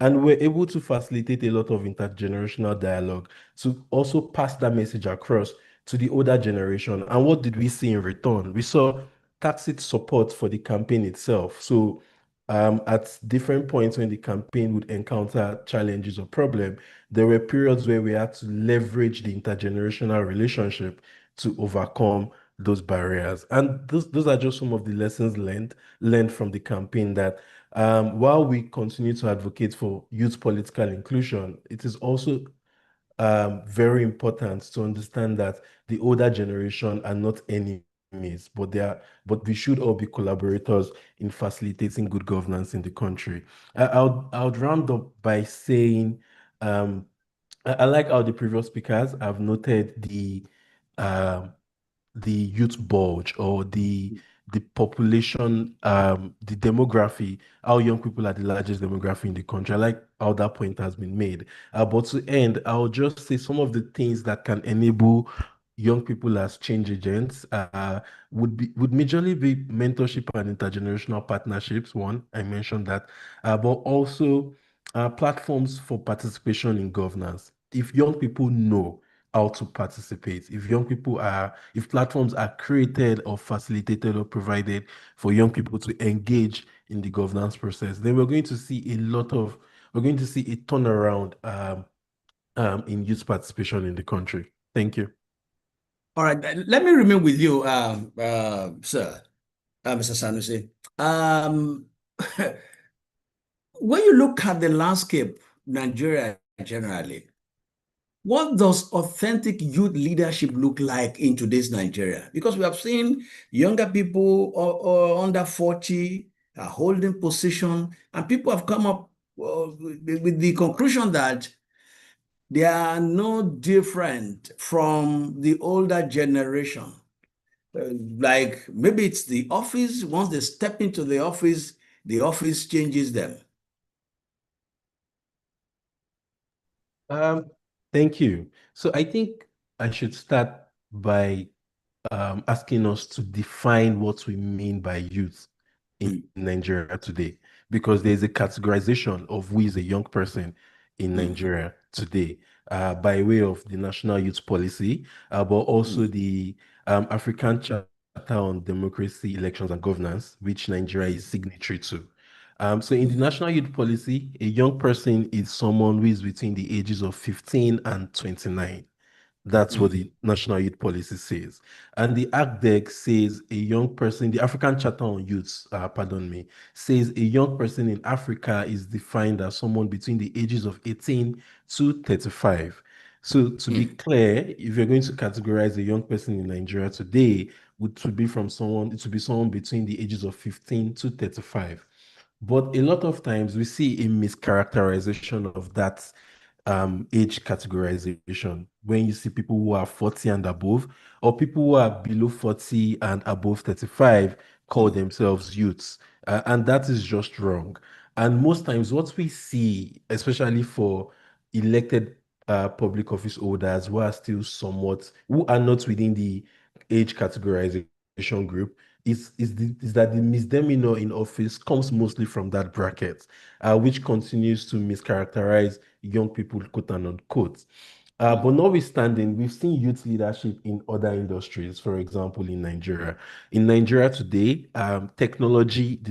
And we're able to facilitate a lot of intergenerational dialogue to also pass that message across to the older generation. And what did we see in return? We saw tacit support for the campaign itself. So at different points when the campaign would encounter challenges or problem, there were periods where we had to leverage the intergenerational relationship to overcome those barriers. And those are just some of the lessons learned from the campaign that while we continue to advocate for youth political inclusion, it is also very important to understand that the older generation are not enemies, but we should all be collaborators in facilitating good governance in the country. I would round up by saying um, I like how the previous speakers have noted um, the youth bulge or the population, the demography, how young people are the largest demography in the country. I like how that point has been made. But to end, I'll just say some of the things that can enable young people as change agents would majorly be mentorship and intergenerational partnerships. One, I mentioned that, but also platforms for participation in governance. If young people know how to participate. If platforms are created or facilitated or provided for young people to engage in the governance process, then we're going to see a turnaround in youth participation in the country. Thank you. All right, let me remain with you, sir, Mr. Sanusi. Um, when you look at the landscape, Nigeria generally, what does authentic youth leadership look like in today's Nigeria? Because we have seen younger people or under 40 are holding position, and people have come up with the conclusion that they are no different from the older generation. Like maybe it's the office, once they step into the office changes them. Um, Thank you. So I think I should start by asking us to define what we mean by youth in Mm, Nigeria today, because there's a categorization of who is a young person in mm, Nigeria today by way of the National Youth Policy, but also mm, the African Charter on Democracy, Elections, and Governance, which Nigeria is signatory to. So in the mm, National Youth Policy, a young person is someone who is between the ages of 15 and 29. That's what the mm, National Youth Policy says. And the ACDEC says a young person, the African Charter on Youth, pardon me, says a young person in Africa is defined as someone between the ages of 18 to 35. So to be mm. clear, if you're going to categorize a young person in Nigeria today, it would be someone between the ages of 15 to 35. But a lot of times we see a mischaracterization of that age categorization when you see people who are 40 and above, or people who are below 40 and above 35 call Mm. themselves youths. And that is just wrong. And most times, what we see, especially for elected public office holders who are not within the age categorization group, is that the misdemeanor in office comes mostly from that bracket, which continues to mischaracterize young people, quote and unquote. But Mm. notwithstanding, we've seen youth leadership in other industries, for example, in Nigeria. In Nigeria today, the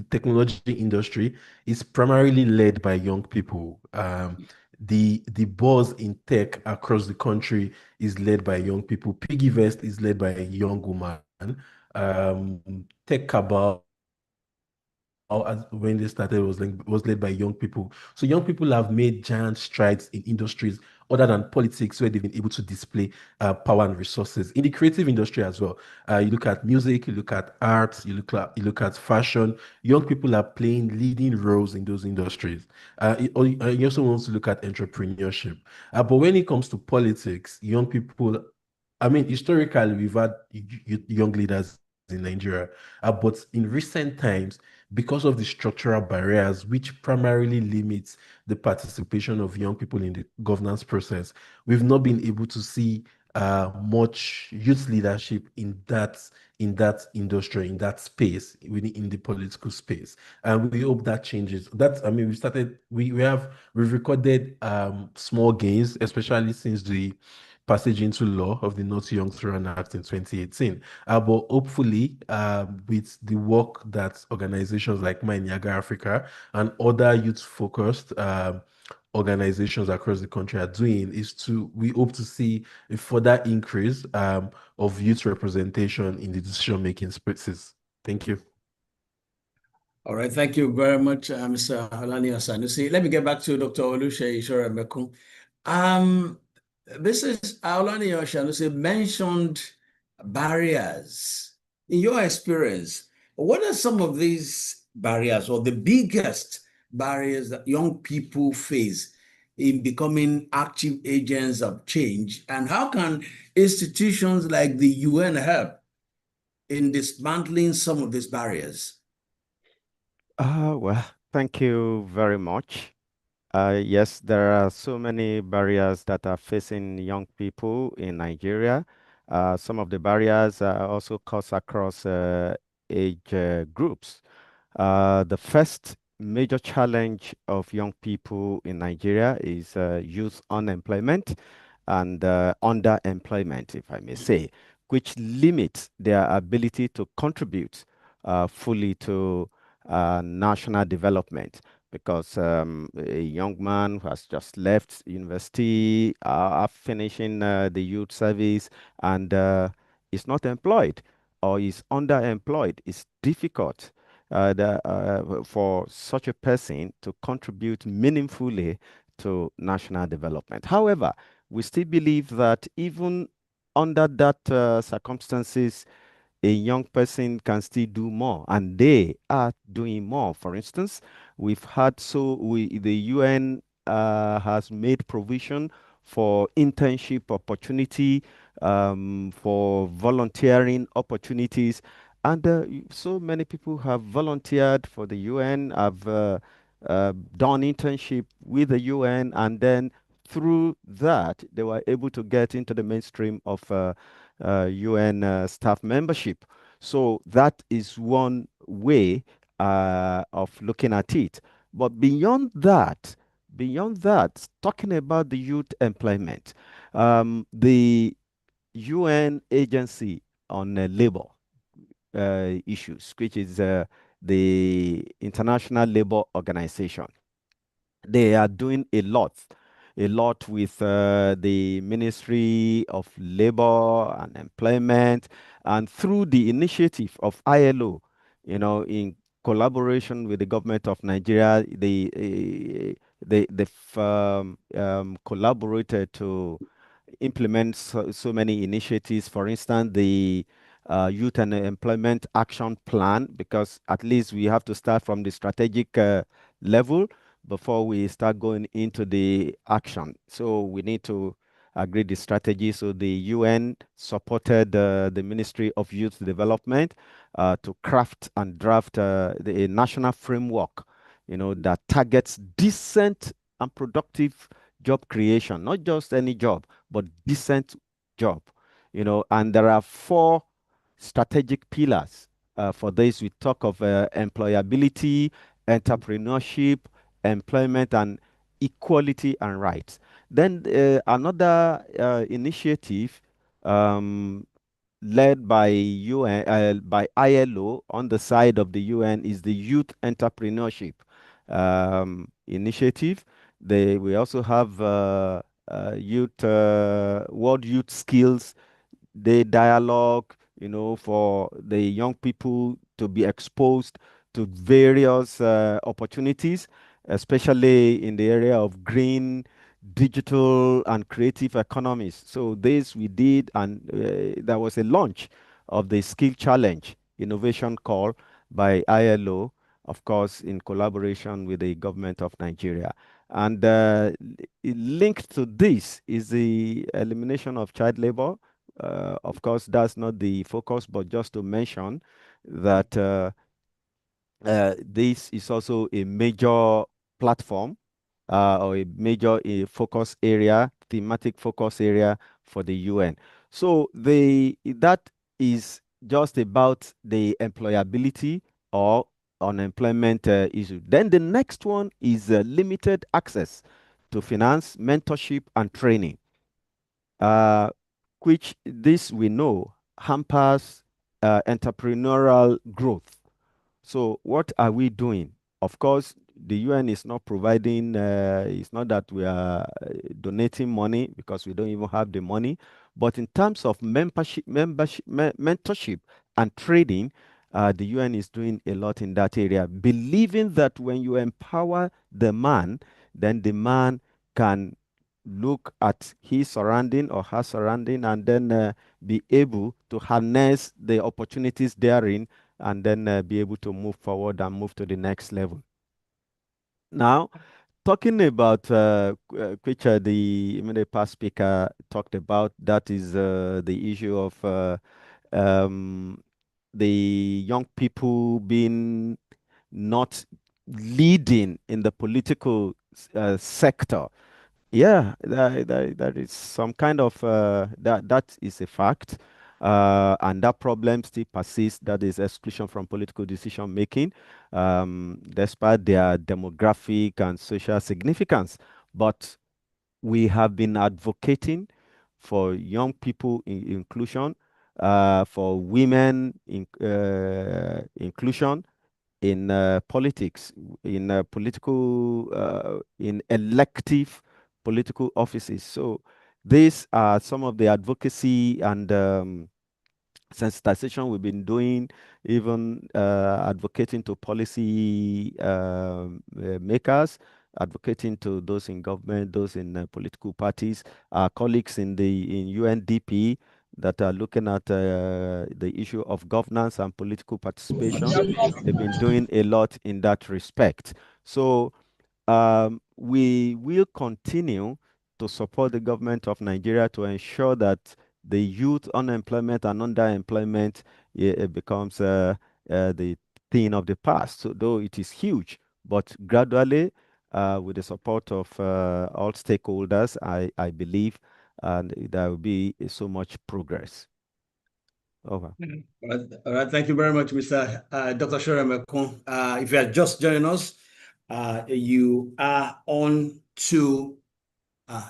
technology industry is primarily led by young people. The buzz in tech across the country is led by young people. PiggyVest is led by a young woman. Tech Cabal when they started was led by young people. So young people have made giant strides in industries other than politics, where they've been able to display power and resources in the creative industry as well. You look at music, you look at art, you look at fashion. Young people are playing leading roles in those industries. You also want to look at entrepreneurship. But when it comes to politics, young people, I mean, historically, we've had young leaders in Nigeria, but in recent times, because of the structural barriers, which primarily limits the participation of young people in the governance process, we've not been able to see much youth leadership in that industry, in that space, within in the political space. And we hope that changes. That's, I mean, we've recorded small gains, especially since the passage into law of the Not Young to Run Act in 2018. But hopefully, with the work that organizations like Mine Yaga Africa and other youth-focused organizations across the country are doing, we hope to see a further increase of youth representation in the decision-making spaces. Thank you. All right, thank you very much, Mr. Olaniyan Sanusi. Let me get back to Dr. Oluseyi Soremekun. Mrs. Olaniyan Sanusi mentioned barriers. In your experience, what are some of these barriers or the biggest barriers that young people face in becoming active agents of change? And how can institutions like the UN help in dismantling some of these barriers? Well, thank you very much. Yes, there are so many barriers that are facing young people in Nigeria. Some of the barriers are also cuts across age groups. The first major challenge of young people in Nigeria is youth unemployment and underemployment, if I may say, which limits their ability to contribute fully to national development. Because a young man who has just left university, finishing the youth service, and is not employed or is underemployed, it's difficult for such a person to contribute meaningfully to national development. However, we still believe that even under that circumstances, a young person can still do more, and they are doing more. For instance, the UN has made provision for internship opportunity, for volunteering opportunities, and so many people have volunteered for the UN, have done internship with the UN, and then through that, they were able to get into the mainstream of UN staff membership. So that is one way of looking at it. But beyond that, talking about the youth employment, the UN agency on labor issues, which is the International Labor Organization, they are doing a lot with the Ministry of Labor and Employment, and through the initiative of ILO, in collaboration with the government of Nigeria, they've collaborated to implement so many initiatives. For instance, the Youth and Employment Action Plan, because at least we have to start from the strategic level before we start going into the action. So we need to agree the strategy. So the UN supported the Ministry of Youth Development to craft and draft the national framework, that targets decent and productive job creation, not just any job, but decent job. And there are four strategic pillars for this. We talk of employability, entrepreneurship, employment, and equality and rights. Then another initiative led by by ILO on the side of the UN is the Youth Entrepreneurship Initiative. We also have World Youth Skills Day dialogue, for the young people to be exposed to various opportunities, especially in the area of green, digital, and creative economies. So this we did, and there was a launch of the Skill Challenge Innovation Call by ILO, of course, in collaboration with the government of Nigeria. And linked to this is the elimination of child labor. Of course, that's not the focus, but just to mention that this is also a major platform or a major focus area, thematic focus area for the UN. So that is just about the employability or unemployment issue. Then the next one is limited access to finance, mentorship, and training, which this we know hampers entrepreneurial growth. So what are we doing? Of course, the UN is not providing, it's not that we are donating money because we don't even have the money. But in terms of mentorship and trading, the UN is doing a lot in that area, believing that when you empower the man, then the man can look at his surrounding or her surrounding and then be able to harness the opportunities therein and then be able to move forward and move to the next level. Now, talking about which the past speaker talked about, that is the issue of the young people being not leading in the political sector. Yeah, that is some kind of that is a fact, and that problem still persists. That is exclusion from political decision making, despite their demographic and social significance. But we have been advocating for young people inclusion, for women inclusion in politics, in in elective political offices. So these are some of the advocacy and sensitization we've been doing, even advocating to policy makers, advocating to those in government, those in political parties, our colleagues in UNDP that are looking at the issue of governance and political participation. They've been doing a lot in that respect. So we will continue to support the government of Nigeria to ensure that the youth unemployment and underemployment it becomes the thing of the past. So though it is huge, but gradually, with the support of all stakeholders, I believe, and there will be so much progress. Over. All right. Thank you very much, Mr. Dr. Shoremekun. If you are just joining us, you are on to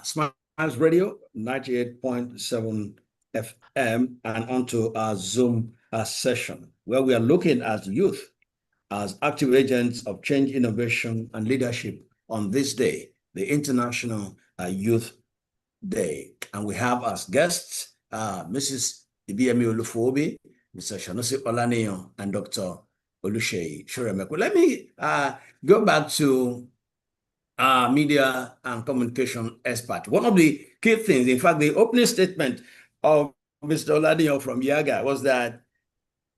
Smiles Radio 98.7 FM and onto our Zoom session where we are looking at youth as active agents of change, innovation, and leadership on this day, the International Youth Day. And we have as guests Mrs. Ibiemi Olufobi, Mr. Sanusi Olaniyan, and Dr. Oluseyi Shoremekun. Let me go back to media and communication expert. One of the key things, in fact, the opening statement of Mr. Olaniyan from YAGA was that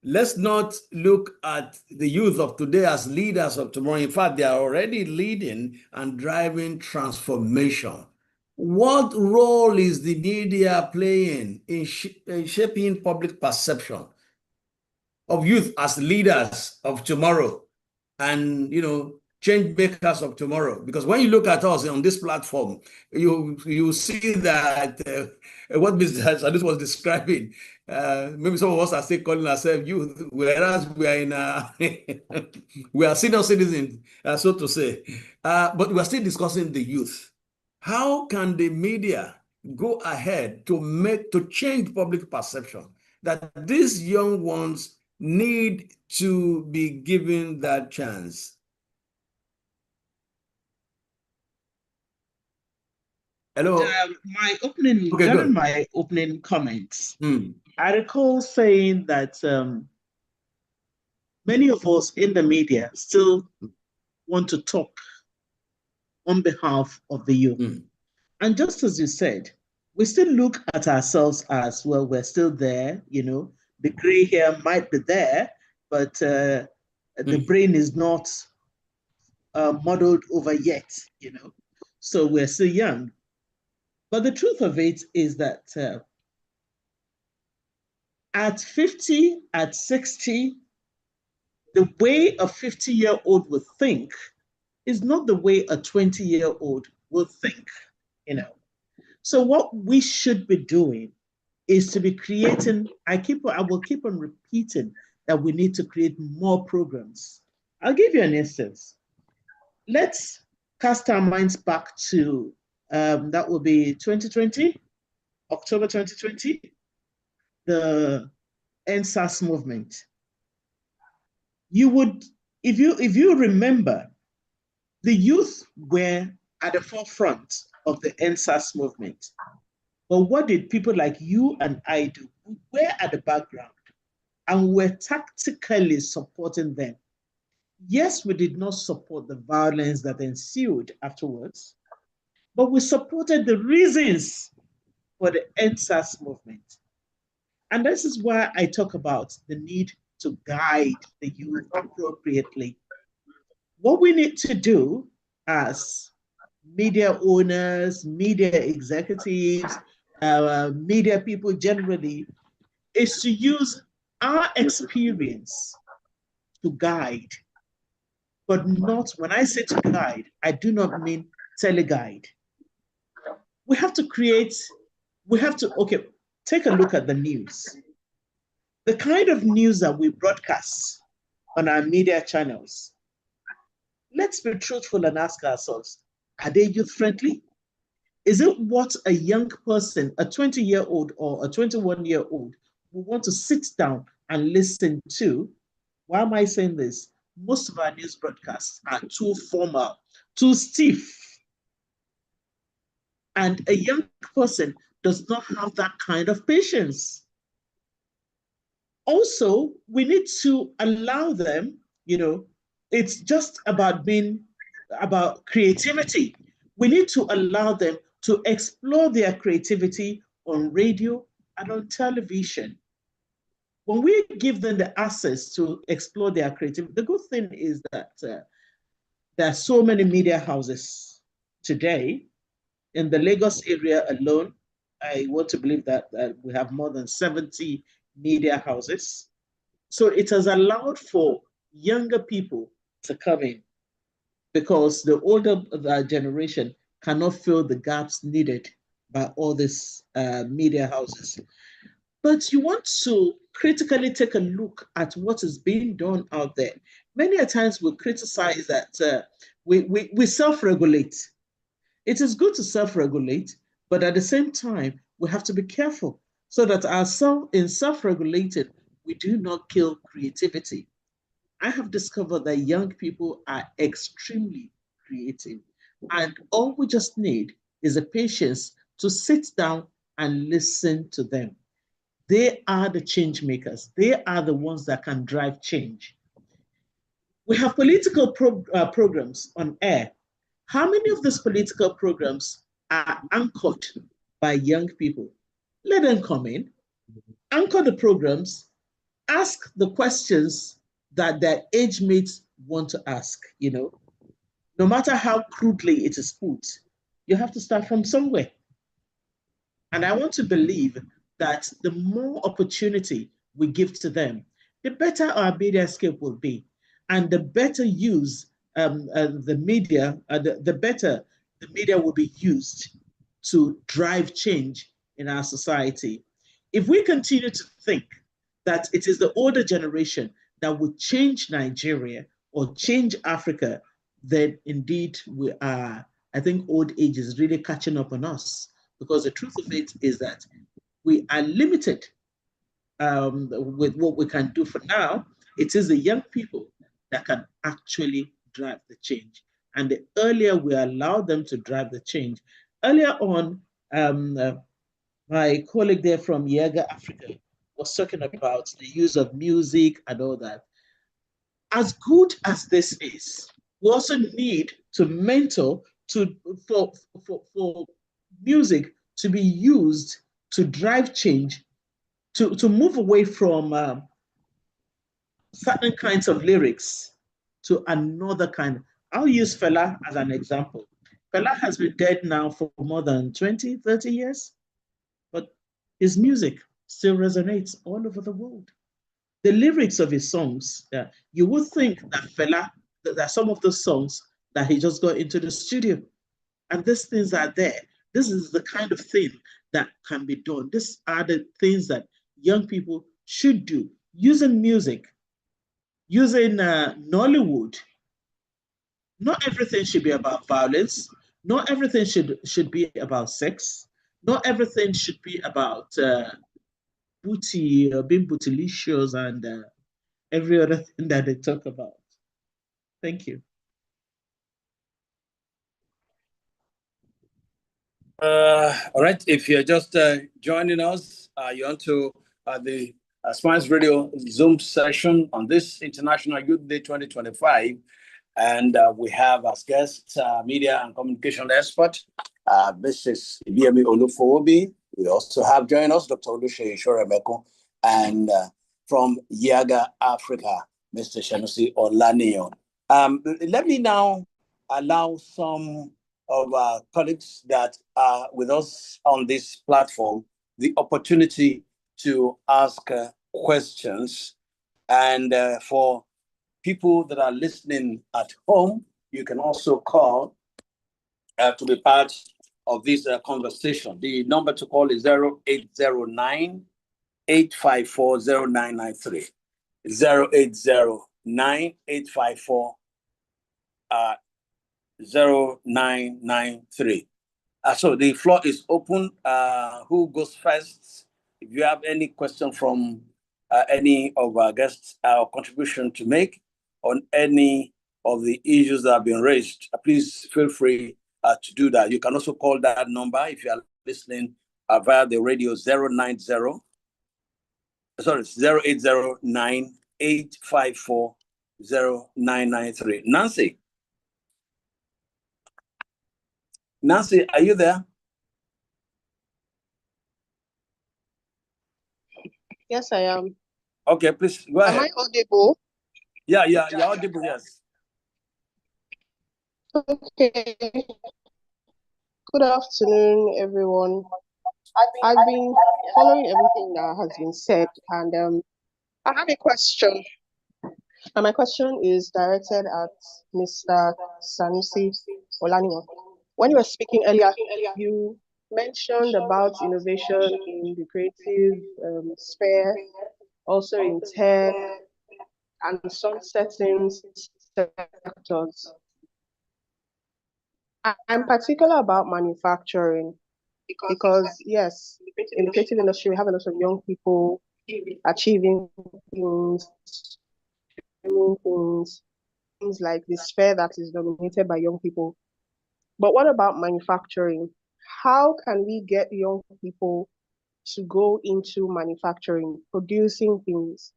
let's not look at the youth of today as leaders of tomorrow. In fact, they are already leading and driving transformation. What role is the media playing in shaping public perception of youth as leaders of tomorrow and, change makers of tomorrow? Because when you look at us on this platform, you see that what Mr. Sadus was describing, maybe some of us are still calling ourselves youth, whereas we are in we are senior citizens, so to say. But we are still discussing the youth. How can the media go ahead to change public perception that these young ones need to be given that chance? Hello. During my opening comments, I recall saying that many of us in the media still want to talk on behalf of the youth. And just as you said, we still look at ourselves as, well, we're still there, the gray hair might be there, but the brain is not modeled over yet, so we're still young. But the truth of it is that at 50, at 60, the way a 50-year-old would think is not the way a 20-year-old will think, you know. So what we should be doing is to be creating, I will keep on repeating that we need to create more programs. I'll give you an instance. Let's cast our minds back to, that will be 2020, October 2020, the EndSARS movement. You would, if you remember, the youth were at the forefront of the EndSARS movement. But what did people like you and I do? We were at the background and we're tactically supporting them. Yes, we did not support the violence that ensued afterwards, but we supported the reasons for the EndSARS movement. And this is why I talk about the need to guide the youth appropriately. What we need to do as media owners, media executives, media people generally, is to use our experience to guide. But not, when I say to guide, I do not mean teleguide. We have to create, okay, take a look at the news. The kind of news that we broadcast on our media channels, let's be truthful and ask ourselves, are they youth-friendly? Is it what a young person, a 20-year-old or a 21-year-old, will want to sit down and listen to? Why am I saying this? Most of our news broadcasts are too formal, too stiff. And a young person does not have that kind of patience. Also, we need to allow them, it's just about creativity. We need to allow them to explore their creativity on radio and on television. When we give them the access to explore their creativity, the good thing is that there are so many media houses today. In the Lagos area alone, I want to believe that we have more than 70 media houses. So it has allowed for younger people to come in because the older generation cannot fill the gaps needed by all these media houses. But you want to critically take a look at what is being done out there. Many a times we criticize that we self-regulate. It is good to self-regulate, but at the same time, we have to be careful so that in self-regulated, we do not kill creativity. I have discovered that young people are extremely creative, and all we just need is a patience to sit down and listen to them. They are the change makers. They are the ones that can drive change. We have political programs on air. How many of these political programs are anchored by young people? Let them come in, anchor the programs, ask the questions that their age mates want to ask, No matter how crudely it is put, you have to start from somewhere. And I want to believe that the more opportunity we give to them, the better our media scape will be, and the better use the media, the better the media will be used to drive change in our society. If we continue to think that it is the older generation that will change Nigeria or change Africa, then indeed I think old age is really catching up on us, because the truth of it is that we are limited with what we can do for now. It is the young people that can actually drive the change. And the earlier we allow them to drive the change. Earlier on, my colleague there from Yega Africa was talking about the use of music and all that. As good as this is, we also need to mentor for music to be used to drive change, to move away from certain kinds of lyrics to another kind. I'll use Fela as an example. Fela has been dead now for more than 20, 30 years, but his music still resonates all over the world. The lyrics of his songs, you would think that Fela, that some of those songs that he just got into the studio. And these things are there. This is the kind of thing that can be done. These are the things that young people should do. Using music, using Nollywood. Not everything should be about violence. Not everything should be about sex. Not everything should be about booty, being bootylicious, and every other thing that they talk about. Thank you. All right, if you're just joining us, you're on to the Smiles Radio Zoom session on this International Youth Day 2025. And we have as guest media and communication expert, Mrs. Ibiemi Olufowobi. We also have joined us Dr. Oluseyi Shoremeko, and from Yaga Africa, Mr. Sanusi Olaniyan. Let me now allow some of our colleagues that are with us on this platform the opportunity to ask questions. And for people that are listening at home, you can also call to be part of this conversation. The number to call is 0809 854 0993. 0809 854 0993. So the floor is open. Who goes first? If you have any question from any of our guests or contribution to make on any of the issues that have been raised, please feel free to do that. You can also call that number if you are listening via the radio 0809 854 0993. Nancy, are you there? Yes, I am. Okay, please go ahead. Am I audible? Yeah, you're audible, yes. Okay. Good afternoon, everyone. I've been following everything that has been said, and I have a question. And my question is directed at Mr. Sanusi Olaniyan. When you were speaking earlier, you mentioned about innovation in the creative sphere, also in tech, and some certain sectors. I'm particular about manufacturing because, yes, in the creative industry, we have a lot of young people achieving things, doing things like the sphere that is dominated by young people. But what about manufacturing? How can we get young people to go into manufacturing, producing things?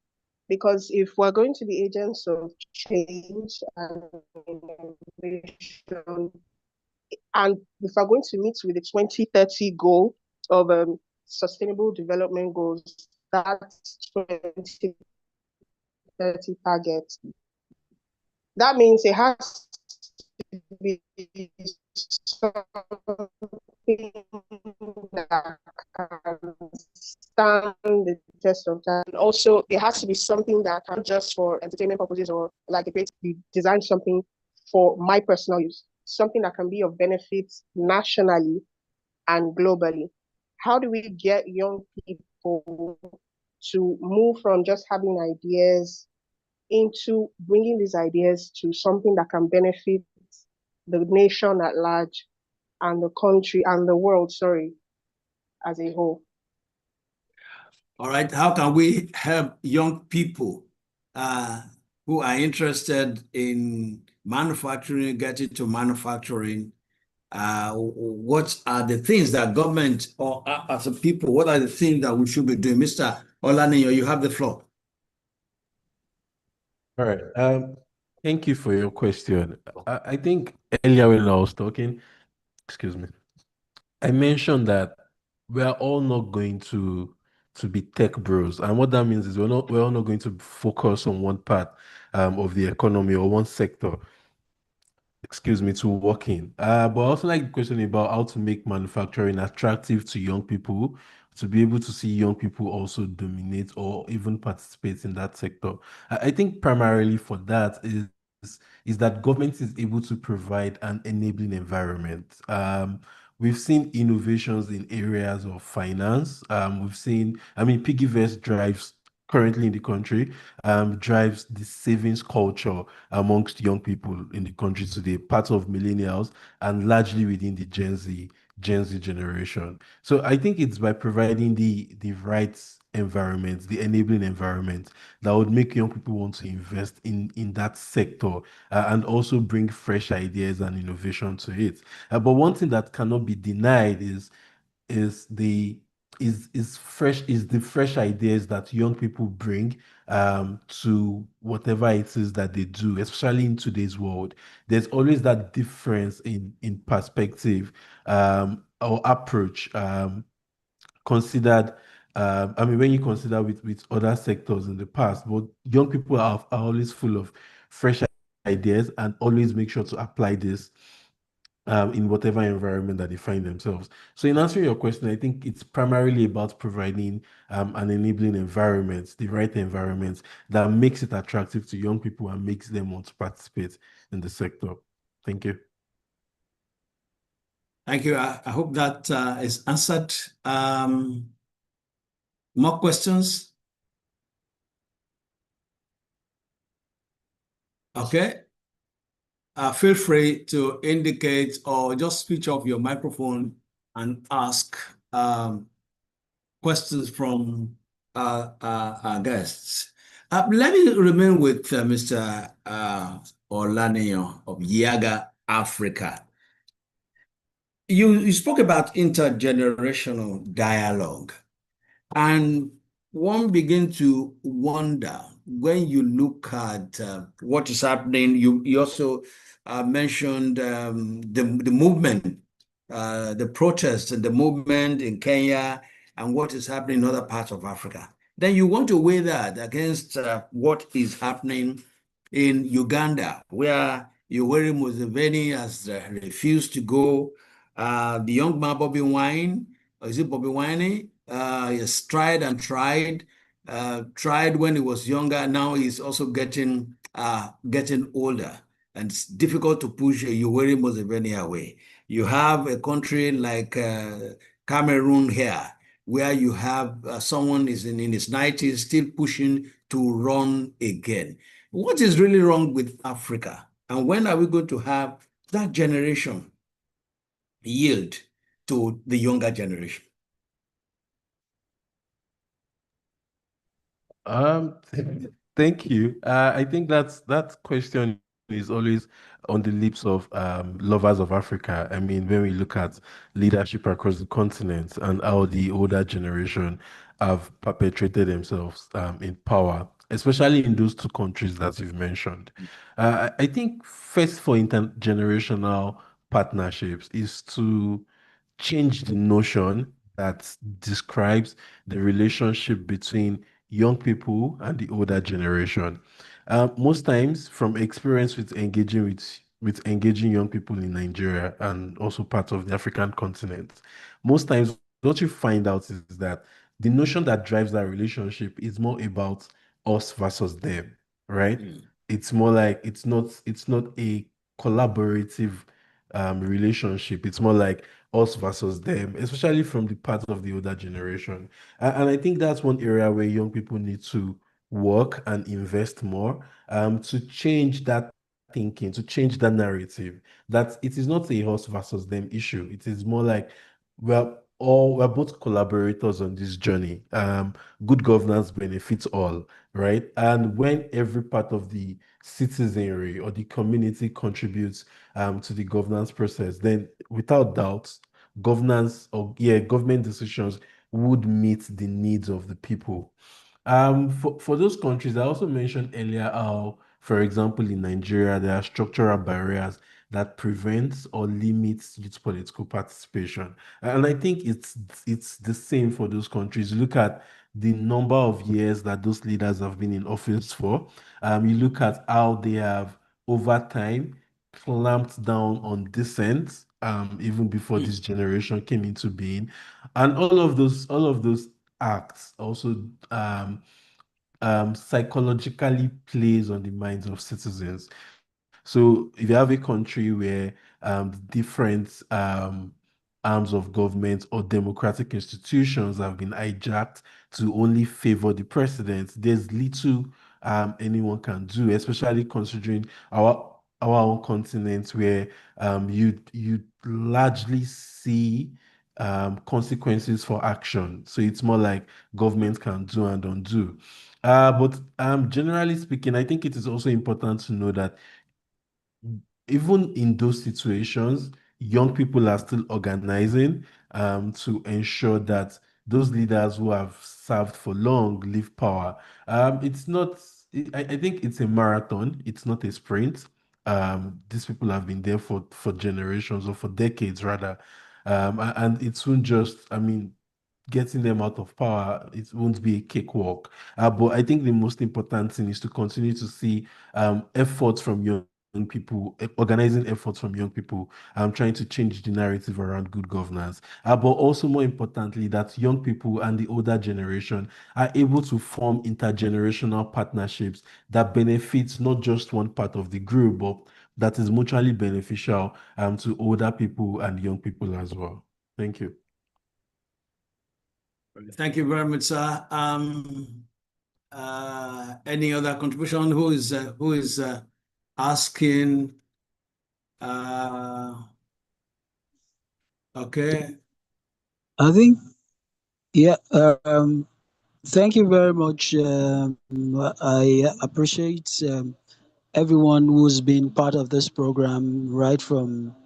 Because if we're going to be agents of change and innovation, and if we're going to meet with the 2030 goal of sustainable development goals, that's 2030 target, that means it has to be something that can stand the test of time. And also, it has to be something that can just for entertainment purposes or like we design something for my personal use, something that can be of benefit nationally and globally. How do we get young people to move from just having ideas into bringing these ideas to something that can benefit the nation at large and the country and the world, as a whole? All right. How can we help young people who are interested in manufacturing, get into manufacturing? What are the things that government or as a people, what are the things that we should be doing? Mr. Olaniyan, you have the floor. All right. Thank you for your question. I think earlier when I was talking, excuse me, I mentioned that we are all not going to be tech bros, and what that means is we're all not going to focus on one part of the economy or one sector, excuse me, to work in. But I also like the question about how to make manufacturing attractive to young people, to be able to see young people also dominate or even participate in that sector. I think primarily for that is is that government is able to provide an enabling environment. We've seen innovations in areas of finance. We've seen, I mean, PiggyVest drives currently in the country, drives the savings culture amongst young people in the country today, part of millennials and largely within the Gen Z generation. So I think it's by providing the right environment, the enabling environment that would make young people want to invest in that sector and also bring fresh ideas and innovation to it. But one thing that cannot be denied is the is the fresh ideas that young people bring to whatever it is that they do, especially in today's world. There's always that difference in perspective or approach considered. I mean, when you consider with other sectors in the past, but young people are always full of fresh ideas and always make sure to apply this in whatever environment that they find themselves. So, in answering your question, I think it's primarily about providing an enabling environment, the right environment that makes it attractive to young people and makes them want to participate in the sector. Thank you. Thank you. I hope that is answered. More questions? Okay. Feel free to indicate or just switch off your microphone and ask questions from our guests. Let me remain with Mr. Olaniyan of Yiaga Africa. You spoke about intergenerational dialogue, and one begin to wonder when you look at what is happening. You also mentioned the movement, the protests and the movement in Kenya and what is happening in other parts of Africa. Then you want to weigh that against what is happening in Uganda, where Yoweri Museveni has refused to go. The young man Bobby Wine, or is it Bobby Wine? He has tried and tried, tried when he was younger. Now he's also getting older, and it's difficult to push Yoweri Museveni away. You have a country like Cameroon here, where you have someone is in his 90s still pushing to run again. What is really wrong with Africa? And when are we going to have that generation yield to the younger generation? Thank you. I think that question is always on the lips of lovers of Africa. I mean, when we look at leadership across the continent and how the older generation have perpetrated themselves in power, especially in those two countries that you've mentioned. I think first for intergenerational partnerships is to change the notion that describes the relationship between young people and the older generation. Most times, from experience with engaging with engaging young people in Nigeria and also part of the African continent, most times what you find out is that the notion that drives that relationship is more about us versus them, right? It's more like it's not a collaborative relationship. It's more like us versus them, especially from the part of the older generation. And I think that's one area where young people need to work and invest more to change that thinking, to change that narrative, that it is not a us versus them issue. It is more like we're both collaborators on this journey. Good governance benefits all, right? And when every part of the citizenry or the community contributes to the governance process, then without doubt, government decisions would meet the needs of the people. For those countries, I also mentioned earlier how, for example, in Nigeria, there are structural barriers that prevents or limits youth political participation. And I think it's the same for those countries. Look at the number of years that those leaders have been in office for. You look at how they have over time clamped down on dissent, even before this generation came into being, and all of those acts also psychologically plays on the minds of citizens. So if you have a country where different arms of government or democratic institutions have been hijacked to only favor the president, there's little anyone can do, especially considering our own continent where you largely see consequences for action. So it's more like government can do and undo. But generally speaking, I think it is also important to know that even in those situations, young people are still organizing to ensure that those leaders who have served for long leave power. It's not, I think it's a marathon, it's not a sprint. These people have been there for generations or for decades rather. And it won't just, I mean, getting them out of power, it won't be a cakewalk. But I think the most important thing is to continue to see efforts from young people, organizing efforts from young people, trying to change the narrative around good governance. But also more importantly, that young people and the older generation are able to form intergenerational partnerships that benefits not just one part of the group, but that is mutually beneficial to older people and young people as well. Thank you. Thank you very much, sir. Any other contribution? Who is asking? Okay. I think, yeah. Thank you very much. I appreciate everyone who's been part of this program right from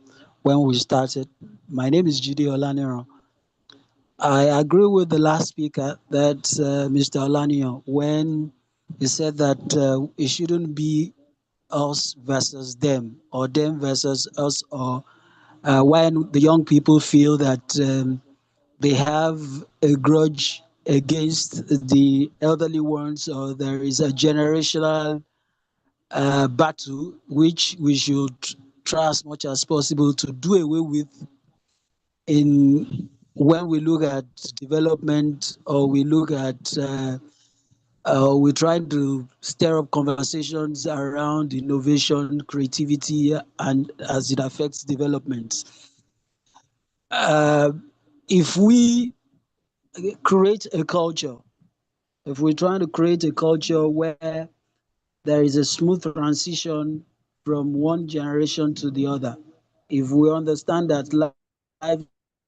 when we started. My name is Judy Olaniran. I agree with the last speaker that Mr. Olaniran, when he said that it shouldn't be us versus them or them versus us, or when the young people feel that they have a grudge against the elderly ones, or there is a generational battle which we should try as much as possible to do away with in when we look at development, or we look at we're trying to stir up conversations around innovation, creativity, and as it affects development. If we create a culture, if we're trying to create a culture where there is a smooth transition from one generation to the other, if we understand that life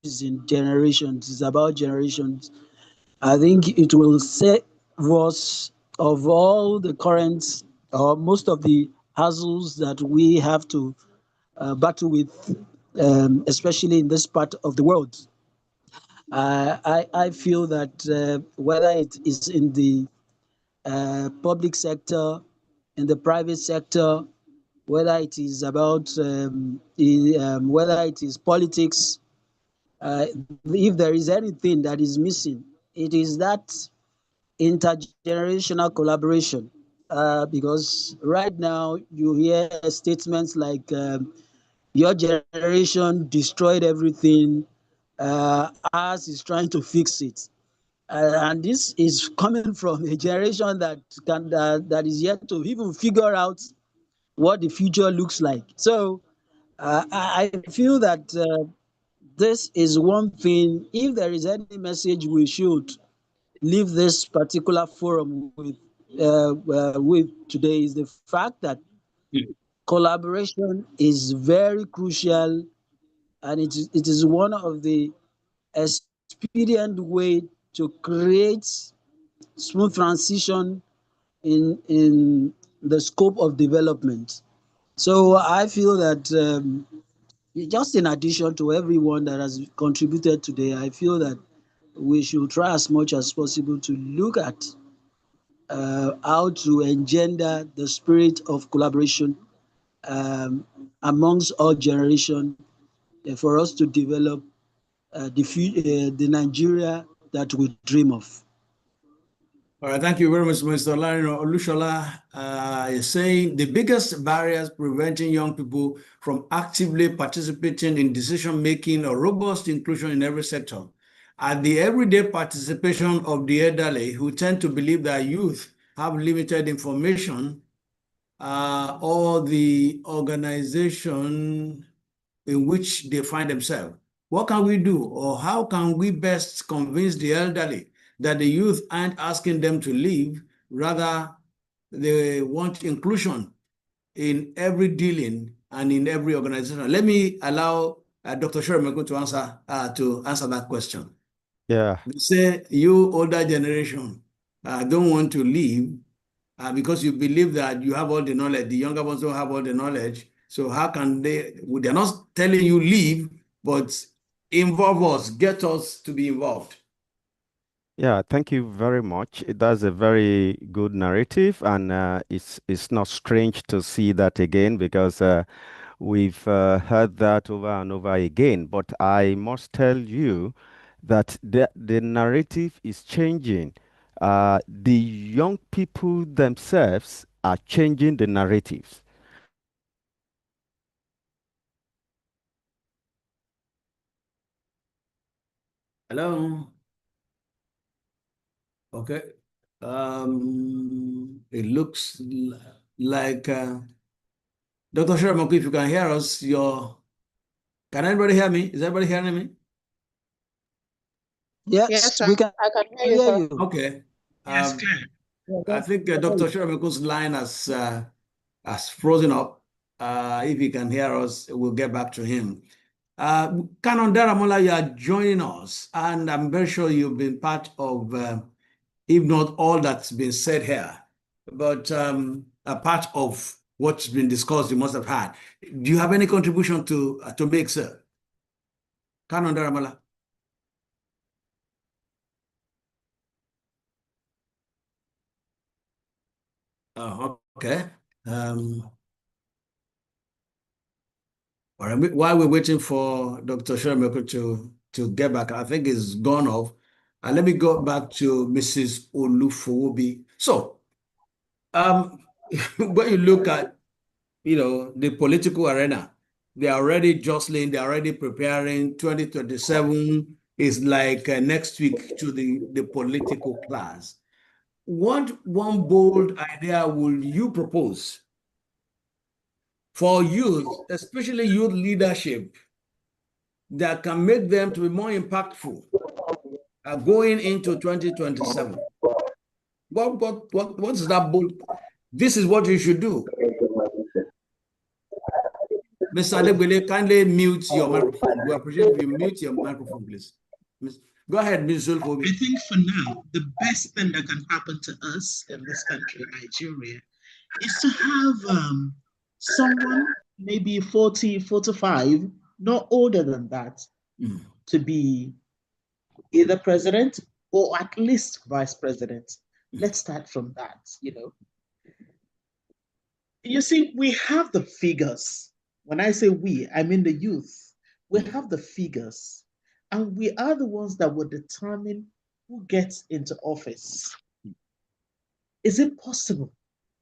is in generations, it's about generations, I think it will save us of all the current or most of the hassles that we have to battle with, especially in this part of the world. I feel that whether it is in the public sector, in the private sector, whether it is about whether it is politics, if there is anything that is missing, it is that intergenerational collaboration. Because right now you hear statements like your generation destroyed everything, ours is trying to fix it. And this is coming from a generation that is yet to even figure out what the future looks like. So I feel that this is one thing. If there is any message we should leave this particular forum with today, is the fact that collaboration is very crucial, and it is one of the expedient way to create smooth transition in the scope of development. So I feel that just in addition to everyone that has contributed today, I feel that we should try as much as possible to look at how to engender the spirit of collaboration amongst all generations for us to develop the Nigeria that we dream of. All right, thank you very much, Mr. Olaniran. Olushola is saying the biggest barriers preventing young people from actively participating in decision-making or robust inclusion in every sector are the everyday participation of the elderly, who tend to believe that youth have limited information or the organization in which they find themselves. What can we do, or how can we best convince the elderly that the youth aren't asking them to leave, rather they want inclusion in every dealing and in every organization? Let me allow Dr. Shoremeko to answer that question. Yeah. They say you older generation don't want to leave because you believe that you have all the knowledge. The younger ones don't have all the knowledge. So how can they? Well, they're not telling you leave, but involve us, get us to be involved. Yeah, thank you very much. That's a very good narrative, and it's not strange to see that again because we've heard that over and over again. But I must tell you that the narrative is changing. The young people themselves are changing the narratives. Hello. Okay. It looks like Dr. Shoremeko, if you can hear us, can anybody hear me? Is everybody hearing me? Yes, Yes, sir. we can I can hear you, hear sir. you. Okay. Yes, clear. I think Dr. Shoremeko's line has frozen up. If he can hear us, we'll get back to him. Canon Daramola, you are joining us, and I'm very sure you've been part of, if not all that's been said here, but a part of what's been discussed you must have had. Do you have any contribution to make, sir? Canon Daramola. Oh, okay. While we're waiting for Dr. Shoremeko to get back, I think it's gone off. And let me go back to Mrs. Olufowobi. So, when you look at, the political arena, they're already jostling, they're already preparing. 2027 is like next week to the political class. What one bold idea will you propose for youth, especially youth leadership, that can make them to be more impactful going into 2027? What's that bold? This is what you should do. Mr. Adegbele, kindly mute your microphone. We appreciate if you mute your microphone, please. Go ahead, Ms. Olufowobi. I think for now, the best thing that can happen to us in this country, Nigeria, is to have someone maybe 40, 45, not older than that, to be either president or at least vice president. Let's start from that, You see, we have the figures. When I say we, I mean the youth. We have the figures, and we are the ones that will determine who gets into office. Is it possible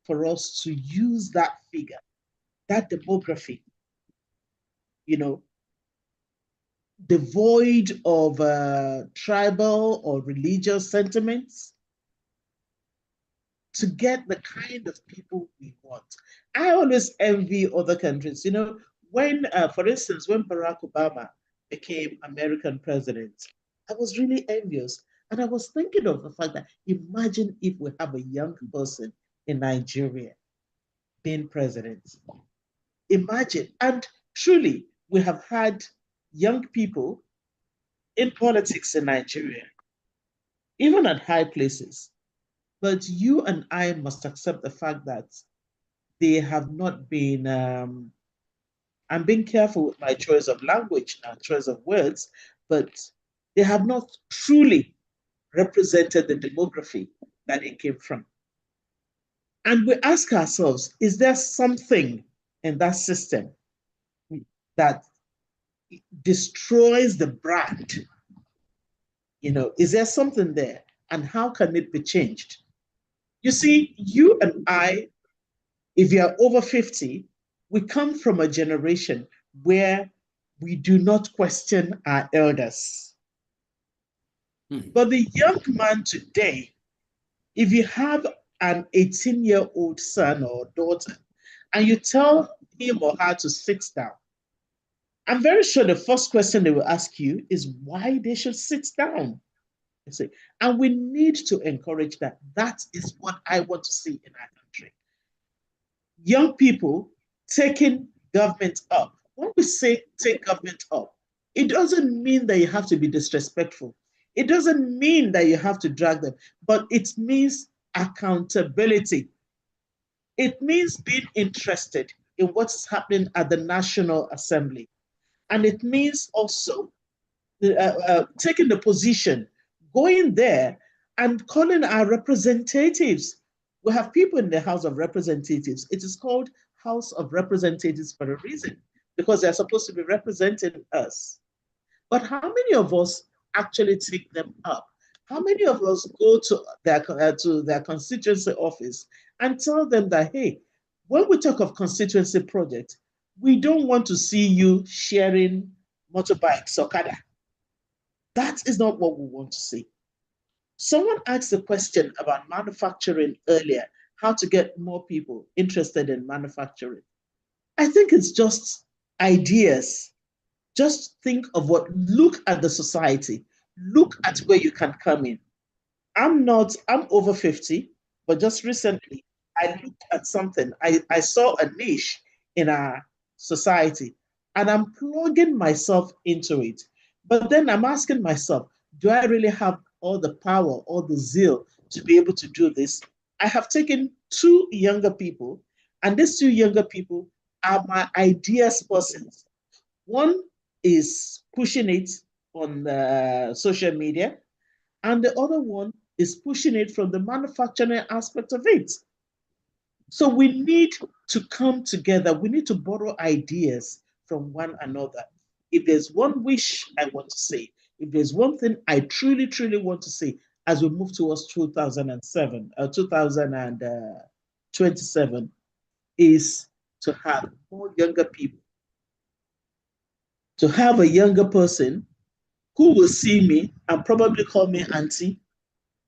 for us to use that figure, that demography, devoid of tribal or religious sentiments, to get the kind of people we want? I always envy other countries. When, for instance, when Barack Obama became American president, I was really envious. And I was thinking of the fact that imagine if we have a young person in Nigeria being president. Imagine. And truly, we have had young people in politics in Nigeria, even at high places. But you and I must accept the fact that they have not been, I'm being careful with my choice of language now, choice of words, but they have not truly represented the demography that it came from. And we ask ourselves, is there something in that system that destroys the brand? Is there something there? And how can it be changed? You see, you and I, if you're over 50, we come from a generation where we do not question our elders. But the young man today, if you have an 18-year-old son or daughter, and you tell him or her to sit down, I'm very sure the first question they will ask you is why they should sit down. You see, and we need to encourage that. That is what I want to see in our country. Young people taking government up. When we say take government up, it doesn't mean that you have to be disrespectful. It doesn't mean that you have to drag them, but it means accountability. It means being interested in what's happening at the National Assembly. And it means also taking the position, going there and calling our representatives. We have people in the House of Representatives. It is called House of Representatives for a reason, because they're supposed to be representing us. But how many of us actually take them up? How many of us go to their constituency office and tell them that, hey, when we talk of constituency project, we don't want to see you sharing motorbikes or kada. That is not what we want to see. Someone asked a question about manufacturing earlier, how to get more people interested in manufacturing. I think it's just ideas. Just think of look at the society, look at where you can come in. I'm over 50, but just recently I looked at something. I saw a niche in our society and I'm plugging myself into it. But then I'm asking myself, do I really have all the power, all the zeal to be able to do this? I have taken 2 younger people, and these 2 younger people are my ideas persons. One is pushing it on social media, and the other one is pushing it from the manufacturing aspect of it. So we need to come together. We need to borrow ideas from one another. If there's one wish I want to say, if there's one thing I truly, truly want to say as we move towards 2027, is to have more younger people, to have a younger person who will see me and probably call me auntie,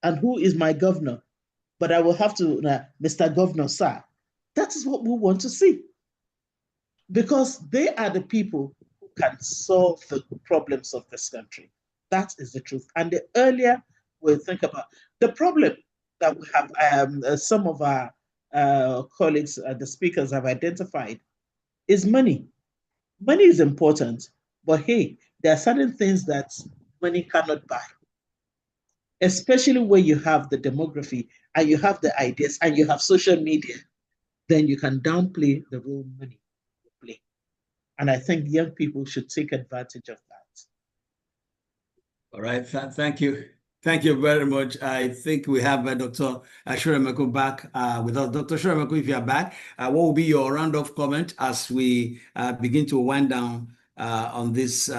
and who is my governor. But I will have to, Mr. Governor, sir. That is what we want to see. Because they are the people who can solve the problems of this country. That is the truth. And the earlier we think about the problem that we have, some of our colleagues, the speakers have identified, is money. Money is important, but hey, there are certain things that money cannot buy. Especially when you have the demography and you have the ideas and you have social media, then you can downplay the role money will play. And I think young people should take advantage of that. All right, thank you. Thank you very much. I think we have Dr. Shiremeko back with us. Dr. Shiremeko, if you are back, what will be your round-off comment as we begin to wind down on this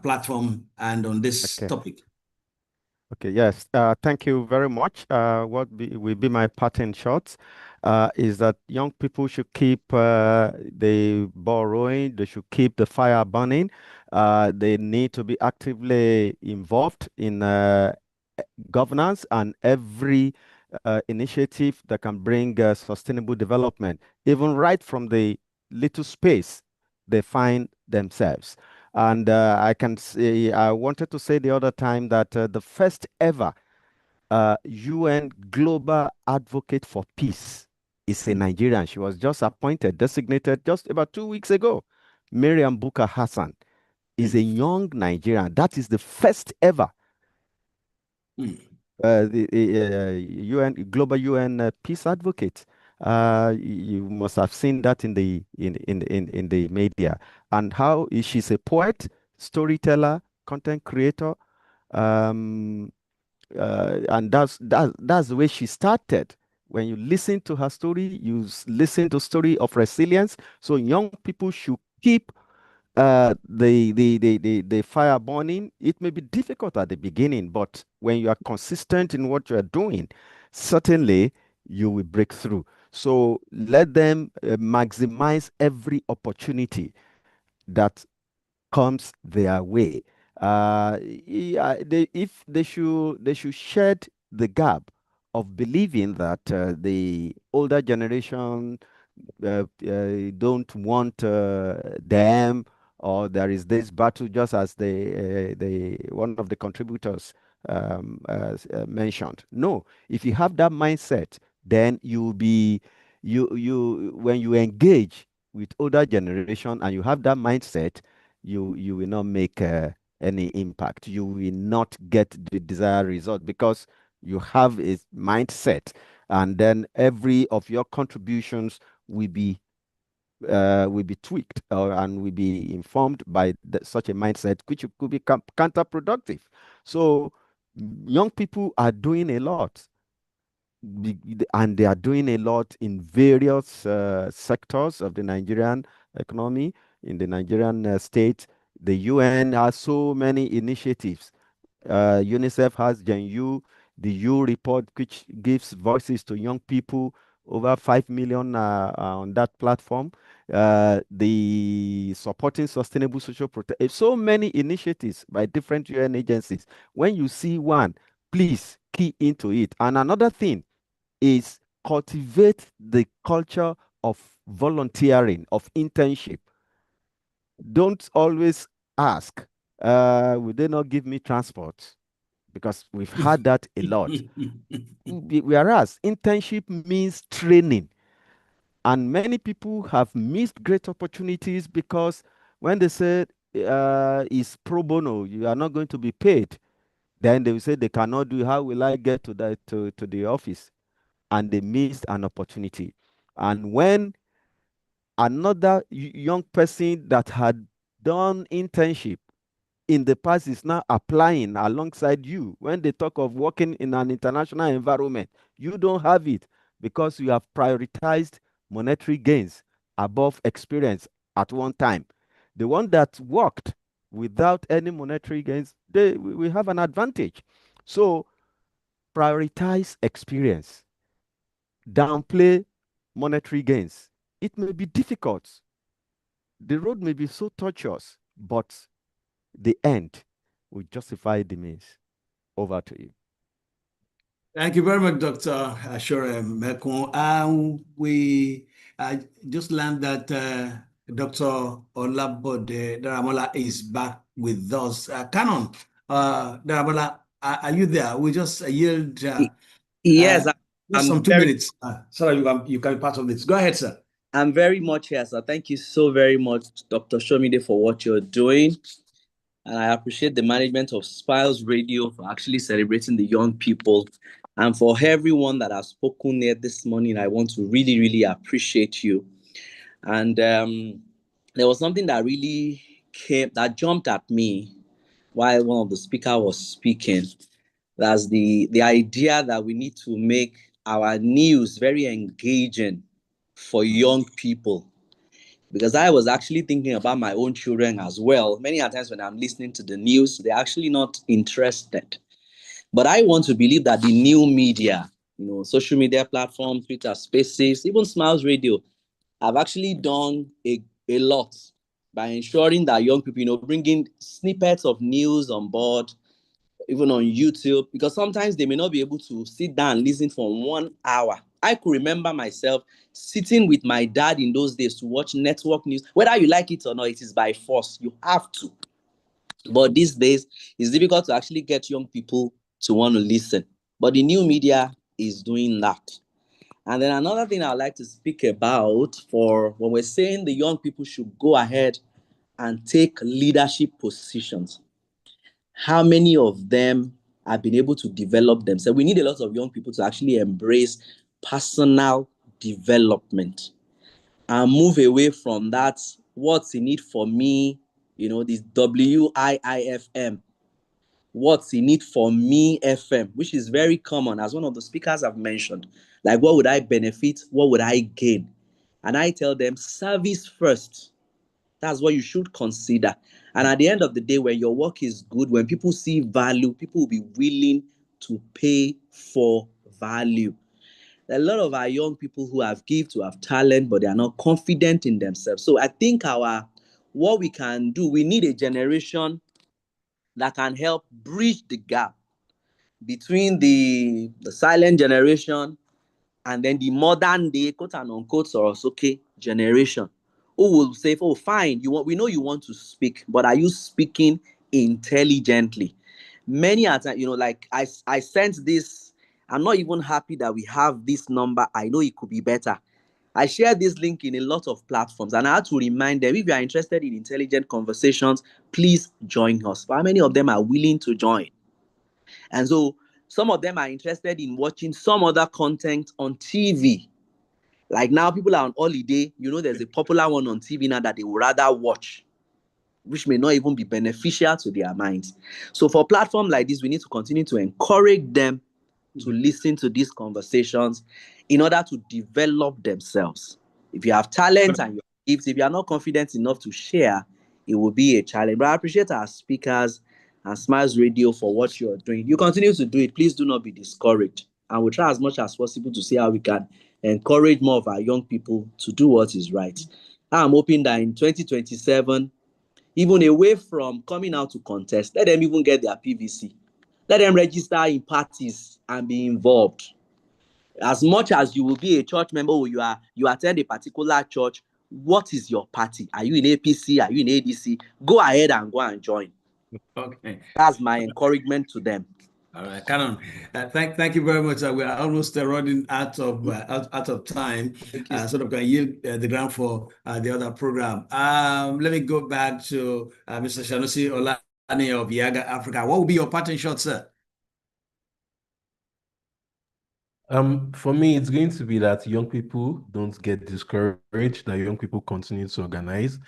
platform and on this topic? Okay, yes. Thank you very much. What will be my parting shots is that young people should keep the ball rolling. They should keep the fire burning. They need to be actively involved in governance and every initiative that can bring sustainable development, even right from the little space they find themselves. And I can say, I wanted to say the other time that the first ever UN Global Advocate for Peace is a Nigerian. She was just appointed, designated just about 2 weeks ago. Miriam Bukar Hassan is a young Nigerian. That is the first ever the UN Global UN Peace Advocate. You must have seen that in the media. And how she's a poet, storyteller, content creator, and that's the way she started. When you listen to her story, you listen to story of resilience. So young people should keep the fire burning. It may be difficult at the beginning, but when you are consistent in what you are doing, certainly you will break through. So let them maximize every opportunity that comes their way. If they should shed the gap of believing that the older generation don't want them, or there is this battle, just as the one of the contributors mentioned. No, if you have that mindset, then you'll be you when you engage with older generation and you have that mindset, you will not make any impact. You will not get the desired result because you have a mindset, and then every of your contributions will be tweaked and will be informed by such a mindset, which could be counterproductive. So young people are doing a lot, and they are doing a lot in various sectors of the Nigerian economy, in the Nigerian state. The UN has so many initiatives. UNICEF has Gen U, the U report, which gives voices to young people, over 5 million on that platform. The supporting sustainable social protection, so many initiatives by different UN agencies. When you see one, please key into it. And another thing is cultivate the culture of volunteering, of internship. Don't always ask, will they not give me transport? Because we've had that a lot. Whereas internship means training. And many people have missed great opportunities because when they say it's pro bono, you are not going to be paid, then they will say they cannot do. How will I get to the office? And they missed an opportunity. And when another young person that had done internship in the past is now applying alongside you, when they talk of working in an international environment, you don't have it because you have prioritized monetary gains above experience at one time. The one that worked without any monetary gains, we have an advantage. So prioritize experience, downplay monetary gains. It may be difficult. The road may be so tortuous, but the end will justify the means. Over to you. Thank you very much, Dr. Ashore Mekun. We just learned that Dr. Olabode Daramola is back with us. Canon, Daramola, are you there? We just yield yes, just some 2 minutes so that you can be part of this. Go ahead, sir. I'm very much here, sir. Thank you so very much, Dr. Shomide, for what you're doing. And I appreciate the management of Smiles Radio for actually celebrating the young people. And for everyone that has spoken here this morning, I want to really, really appreciate you. And there was something that really jumped at me while one of the speakers was speaking. That's the idea that we need to make our news very engaging for young people. Because I was actually thinking about my own children as well. Many times when I'm listening to the news, they're actually not interested. But I want to believe that the new media, social media platforms, Twitter Spaces, even Smiles Radio, have actually done a lot by ensuring that young people, bringing snippets of news on board, even on YouTube, because sometimes they may not be able to sit down and listen for 1 hour. I could remember myself sitting with my dad in those days to watch network news. Whether you like it or not, it is by force. You have to. But these days, it's difficult to actually get young people to want to listen. But the new media is doing that. And then another thing I'd like to speak about, for when we're saying the young people should go ahead and take leadership positions, how many of them have been able to develop themselves? We need a lot of young people to actually embrace personal development and move away from that, what's in it for me, this WIIFM, what's in it for me FM, which is very common, as one of the speakers have mentioned. Like, what would I benefit? What would I gain? And I tell them, service first. That's what you should consider. And at the end of the day, when your work is good, when people see value, people will be willing to pay for value. There are a lot of our young people who have gifts, who have talent, but they are not confident in themselves. So I think what we can do, we need a generation that can help bridge the gap between the silent generation and then the modern day, quote and unquote, Sorosuke generation, who will say, oh, fine, we know you want to speak, but are you speaking intelligently? Many at times, like I sent this, I'm not even happy that we have this number. I know it could be better. I shared this link in a lot of platforms, and I had to remind them, if you are interested in intelligent conversations, please join us. But how many of them are willing to join? And so some of them are interested in watching some other content on TV. Like now, people are on holiday. There's a popular one on TV now that they would rather watch, which may not even be beneficial to their minds. So for a platform like this, we need to continue to encourage them to listen to these conversations in order to develop themselves. If you have talent and your gifts, if you are not confident enough to share, it will be a challenge. But I appreciate our speakers and Smiles Radio for what you're doing. You continue to do it. Please do not be discouraged. And we'll try as much as possible to see how we can encourage more of our young people to do what is right. I'm hoping that in 2027, even away from coming out to contest, let them even get their PVC. Let them register in parties and be involved. As much as you will be a church member or you attend a particular church, what is your party? Are you in APC? Are you in ADC? Go ahead and go and join. Okay. That's my encouragement to them. All right, Canon. Thank you very much. We are almost running out of time, so that we can yield the ground for the other program. Let me go back to Mr. Sanusi Olani of Yiaga Africa. What will be your parting shot, sir? For me, it's going to be that young people don't get discouraged, that young people continue to organize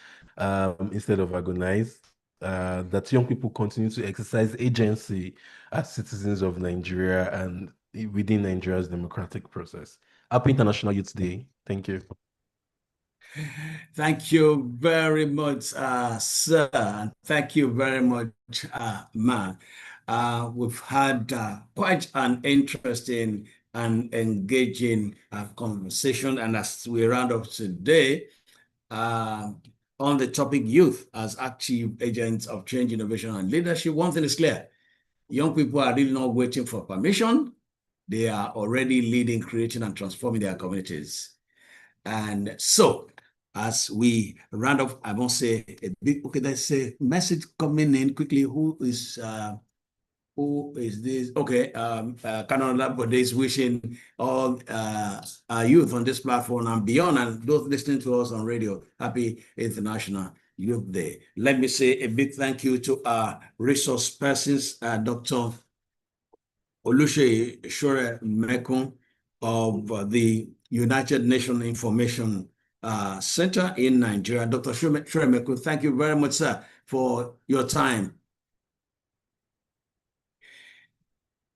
instead of agonize, that young people continue to exercise agency as citizens of Nigeria and within Nigeria's democratic process. Happy International Youth Day. Thank you. Thank you very much, sir. Thank you very much, man. We've had quite an interesting and engaging conversation. And as we round up today on the topic youth as active agents of change, innovation, and leadership, one thing is clear. Young people are really not waiting for permission. They are already leading, creating, and transforming their communities. And so, as we round up, I must say a big, okay, there's a message coming in quickly. Who is this? Okay, Canon Labode is wishing all our youth on this platform and beyond, and those listening to us on radio, happy International Youth Day. Let me say a big thank you to our resource persons, Dr. Olushe Shore-Mekun of the United Nations Information Center in Nigeria. Dr. Shore-Mekun, thank you very much, sir, for your time.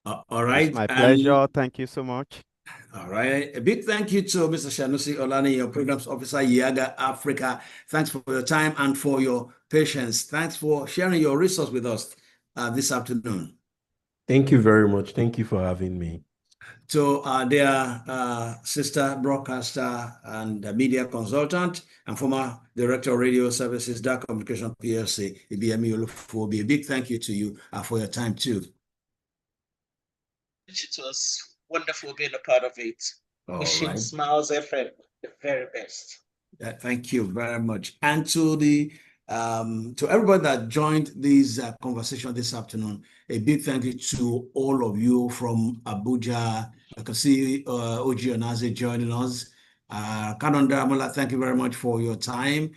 All right. It's my pleasure. Thank you so much. All right. A big thank you to Mr. Sanusi Olani, your programs officer, Yiaga Africa. Thanks for your time and for your patience. Thanks for sharing your resource with us this afternoon. Thank you very much. Thank you for having me. To their sister broadcaster and media consultant and former director of radio services, Dark Communication PLC, Ibiyemi Olufobi. A big thank you to you for your time too. It was wonderful being a part of it. Wishing Smiles FM the very best. Thank you very much. And to the to everybody that joined this conversation this afternoon, a big thank you to all of you from Abuja. I can see Oji Onaze joining us. Canon Damola, thank you very much for your time.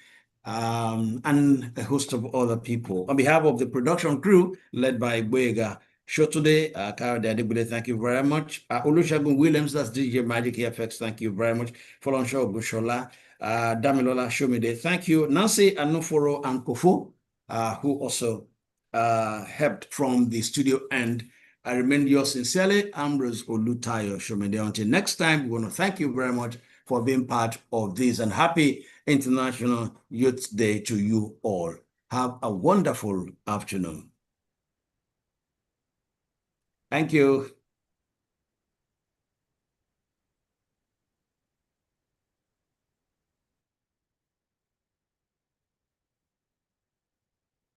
And a host of other people. On behalf of the production crew led by Boyega Show today, Kara Dadibule, thank you very much. Olusegun Williams, that's DJ Magic FX, thank you very much. Folonsho Gushola, Damilola Shomide, thank you. Nancy Anuforo and Kofo, who also helped from the studio end. I remain yours sincerely, Ambrose Olutayo Shomide. Until next time, we want to thank you very much for being part of this, and happy International Youth Day to you all. Have a wonderful afternoon. Thank you.